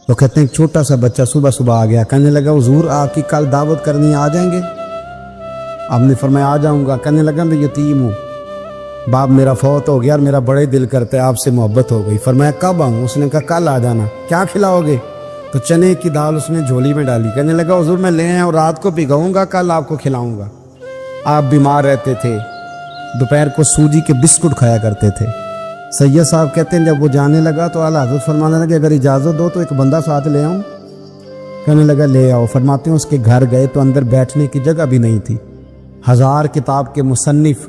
وہ کہتے ہیں ایک چھوٹا سا بچہ صبح صبح آ گیا، کہنے لگا حضور آپ کی کل دعوت کرنی آ جائیں گے؟ آپ نے فرمایا آ جاؤں گا۔ کہنے لگا میں یتیم ہوں، باپ میرا فوت ہو گیا اور میرا بڑے دل کرتا ہے آپ سے محبت ہو گئی۔ فرمایا کب آؤں؟ اس نے کہا کل آ جانا۔ کیا کھلاؤ گے؟ تو چنے کی دال اس نے جھولی میں ڈالی۔ کہنے لگا حضور میں لے آیا اور رات کو بھگاؤں گا، کل آپ کو کھلاؤں گا۔ آپ بیمار رہتے تھے، دوپہر کو سوجی کے بسکٹ کھایا کرتے تھے۔ سید صاحب کہتے ہیں جب وہ جانے لگا تو اعلیٰ حضرت فرمانے لگے اگر اجازت دو تو ایک بندہ ساتھ لے آؤں؟ کہنے لگا لے آؤ۔ فرماتے ہیں اس کے گھر گئے تو اندر بیٹھنے کی جگہ بھی نہیں تھی۔ 1000 کتاب کے مصنف،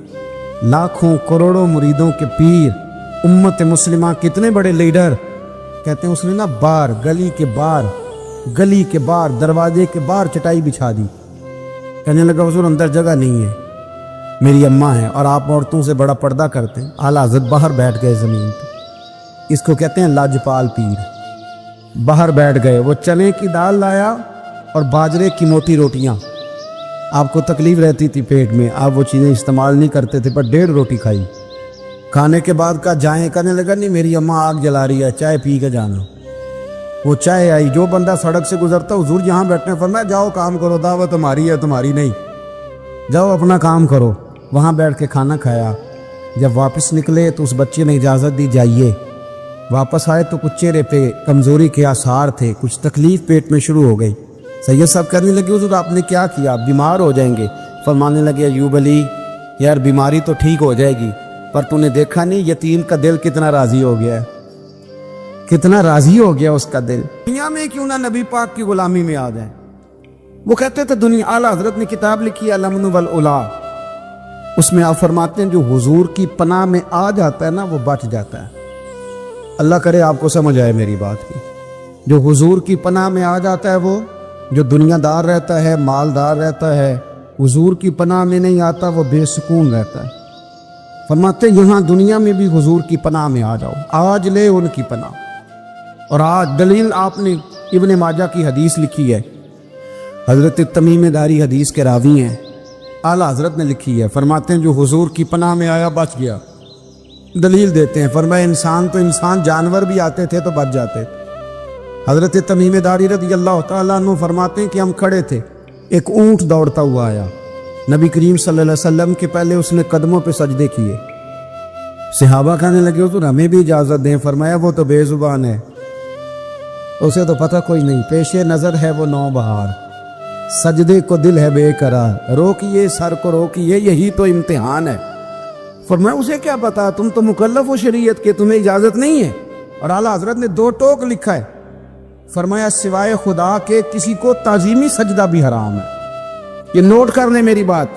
لاکھوں کروڑوں مریدوں کے پیر، امت مسلمہ کتنے بڑے لیڈر، کہتے ہیں اس نے نا باہر گلی کے باہر دروازے کے باہر چٹائی بچھا دی۔ کہنے لگا حضور اندر جگہ نہیں ہے، میری اماں ہے اور آپ عورتوں سے بڑا پردہ کرتے ہیں۔ اعلیٰ حضرت باہر بیٹھ گئے زمین پہ، اس کو کہتے ہیں لاجپال پیر۔ باہر بیٹھ گئے، وہ چنے کی دال لایا اور باجرے کی موٹی روٹیاں۔ آپ کو تکلیف رہتی تھی پیٹ میں، آپ وہ چیزیں استعمال نہیں کرتے تھے، پر 1.5 روٹی کھائی۔ کھانے کے بعد کہا جائیں؟ کہنے لگا نہیں میری اماں آگ جلا رہی ہے، چائے پی کے جانا۔ وہ چائے آئی، جو بندہ سڑک سے گزرتا حضور یہاں بیٹھنے، فرمایا جاؤ کام کرو، دعوت ہماری ہے تمہاری نہیں، جاؤ اپنا کام کرو۔ وہاں بیٹھ کے کھانا کھایا۔ جب واپس نکلے تو اس بچے نے اجازت دی جائیے۔ واپس آئے تو کچھ چہرے پہ کمزوری کے آثار تھے، کچھ تکلیف پیٹ میں شروع ہو گئی۔ سید صاحب کرنے لگے حضور آپ نے کیا کیا؟ آپ بیمار ہو جائیں گے۔ فرمانے لگے ایوب علی یار بیماری تو ٹھیک ہو جائے گی، پر تو نے دیکھا نہیں یتیم کا دل کتنا راضی ہو گیا ہے، کتنا راضی ہو گیا اس کا دل۔ دنیا میں کیوں نہ نبی پاک کی غلامی میں آ جائیں۔ وہ کہتے تھے دنیا، اعلیٰ حضرت نے کتاب لکھی الامن والاولا، اس میں آپ فرماتے ہیں جو حضور کی پناہ میں آ جاتا ہے نا وہ بچ جاتا ہے۔ اللہ کرے آپ کو سمجھ آئے میری بات کی۔ جو حضور کی پناہ میں آ جاتا ہے، وہ جو دنیا دار رہتا ہے، مالدار رہتا ہے، حضور کی پناہ میں نہیں آتا وہ بے سکون رہتا ہے۔ فرماتے یہاں دنیا میں بھی حضور کی پناہ میں آ جاؤ، آج لے ان کی پناہ۔ اور آج دلیل آپ نے ابن ماجہ کی حدیث لکھی ہے، حضرت تمیم داری حدیث کے راوی ہیں، اعلیٰ حضرت نے لکھی ہے۔ فرماتے ہیں جو حضور کی پناہ میں آیا بچ گیا۔ دلیل دیتے ہیں، فرمایا انسان تو انسان، جانور بھی آتے تھے تو بچ جاتے تھے۔ حضرت تمیم داری رضی اللہ تعالیٰ عنہ فرماتے ہیں کہ ہم کھڑے تھے، ایک اونٹ دوڑتا ہوا آیا، نبی کریم صلی اللہ علیہ وسلم کے پہلے اس نے قدموں پہ سجدے کیے۔ صحابہ کہنے لگے حضور ہمیں بھی اجازت دیں۔ فرمایا وہ تو بے زبان ہے، اسے تو پتہ کوئی نہیں، پیش نظر ہے وہ نو بہار، سجدے کو دل ہے بے قرار، روکیے سر کو روکیے یہی تو امتحان ہے۔ فرمایا اسے کیا پتا، تم تو مکلف ہو شریعت کے، تمہیں اجازت نہیں ہے۔ اور اعلیٰ حضرت نے 2 ٹوک لکھا ہے، فرمایا سوائے خدا کے کسی کو تعظیمی سجدہ بھی حرام ہے۔ یہ نوٹ کر لیں میری بات۔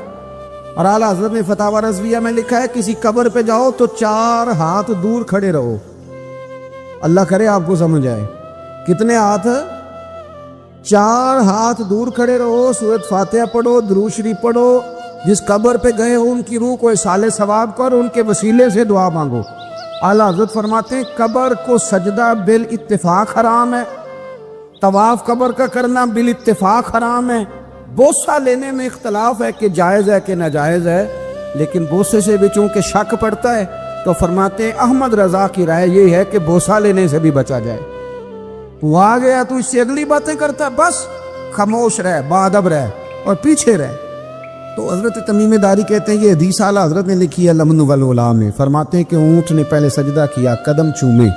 اور اعلیٰ حضرت نے فتاوی رضویہ میں لکھا ہے کسی قبر پہ جاؤ تو 4 ہاتھ دور کھڑے رہو۔ اللہ کرے آپ کو سمجھ آئے، کتنے ہاتھ؟ 4 ہاتھ دور کھڑے رہو، سورۃ فاتحہ پڑھو، درود شریف پڑھو، جس قبر پہ گئے ہو ان کی روح کو اصال ثواب کر، ان کے وسیلے سے دعا مانگو۔ اعلیٰ حضرت فرماتے ہیں قبر کو سجدہ بالاتفاق حرام ہے، طواف قبر کا کرنا بالاتفاق حرام ہے، بوسہ لینے میں اختلاف ہے کہ جائز ہے کہ ناجائز ہے، لیکن بوسے سے بھی چونکہ شک پڑتا ہے تو فرماتے ہیں احمد رضا کی رائے یہ ہے کہ بوسہ لینے سے بھی بچا جائے۔ تو آ گیا تو اس سے اگلی باتیں کرتا ہے، بس خاموش رہ، باادب رہ اور پیچھے رہ۔ تو حضرت تمیم داری کہتے ہیں یہ حدیث اعلیٰ حضرت نے لکھی ہے الامن والاولا میں۔ فرماتے ہیں کہ اونٹ نے پہلے سجدہ کیا، قدم چومے،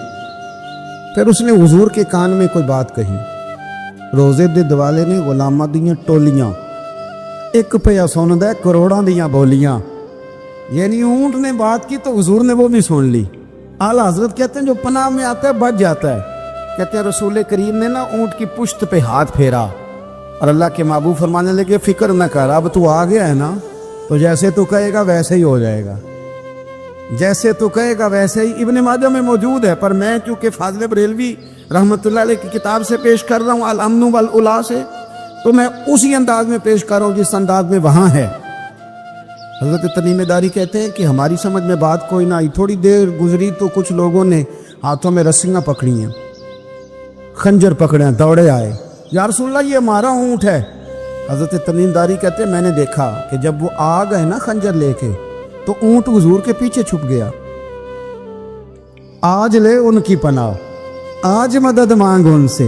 پھر اس نے حضور کے کان میں کوئی بات کہی۔ روزے دے دوالے نے غلاماں دیاں ٹولیاں، ایک پیا سندا ہے کروڑاں دیاں بولیاں، یعنی اونٹ نے بات کی تو حضور نے وہ بھی سن لی۔ اعلیٰ حضرت کہتے ہیں جو پناہ میں آتا ہے بچ جاتا ہے۔ کہتے ہیں رسول کریم نے نا اونٹ کی پشت پہ ہاتھ پھیرا اور اللہ کے محبوب فرمانے لگے فکر نہ کر، اب تو آ گیا ہے نا، تو جیسے تو کہے گا ویسے ہی ہو جائے گا، جیسے تو کہے گا ویسے ہی۔ ابن ماجہ میں موجود ہے، پر میں چونکہ فاضل بریلوی رحمۃ اللہ علیہ کی کتاب سے پیش کر رہا ہوں الامن والاولا سے، تو میں اسی انداز میں پیش کر رہا ہوں جس انداز میں وہاں ہے۔ حضرت تمیم داری کہتے ہیں کہ ہماری سمجھ میں بات کوئی نہ آئی، تھوڑی دیر گزری تو کچھ لوگوں نے ہاتھوں میں رسیاں پکڑی ہیں، خنجر پکڑے ہیں، دوڑے آئے، یا رسول اللہ یہ ہمارا اونٹ ہے۔ حضرت تمیم داری کہتے ہیں میں نے دیکھا کہ جب وہ آ گئے نا خنجر لے کے تو اونٹ حضور کے پیچھے چھپ گیا۔ آج لے ان کی پناہ، آج مدد مانگ ان سے،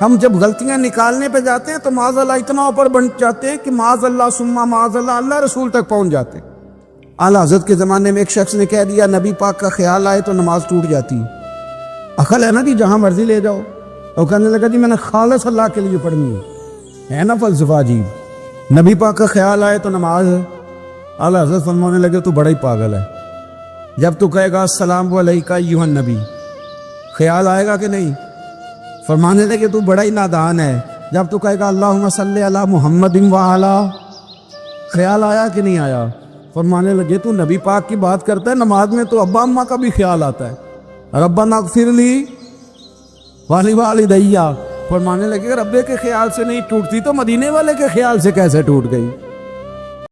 ہم جب غلطیاں نکالنے پہ جاتے ہیں تو معاذ اللہ اتنا اوپر بن جاتے ہیں کہ معاذ اللہ ثم معاذ اللہ اللہ رسول تک پہنچ جاتے ہیں۔ اعلیٰ حضرت کے زمانے میں ایک شخص نے کہہ دیا نبی پاک کا خیال آئے تو نماز ٹوٹ جاتی ہے۔ عقل ہے نا جی، جہاں مرضی لے جاؤ۔ اور کہنے لگا جی میں نے خالص اللہ کے لیے پڑھنی ہے نا فلسفہ عجیب، نبی پاک کا خیال آئے تو نماز ہے۔ اعلیٰ حضرت فرمانے لگے تو بڑا ہی پاگل ہے، جب تو کہے گا السلام علیکہ ایھا النبی خیال آئے گا کہ نہیں؟ فرمانے لگے تو بڑا ہی نادان ہے، جب تو کہے گا اللہم صلی علی محمد وعلی خیال آیا کہ نہیں آیا؟ فرمانے لگے تو نبی پاک کی بات کرتا ہے، نماز میں تو ابا اماں کا بھی خیال آتا ہے، ربنا اغفر لی ولوالدیّ۔ فرمانے لگے ربے کے خیال سے نہیں ٹوٹتی تو مدینے والے کے خیال سے کیسے ٹوٹ گئی؟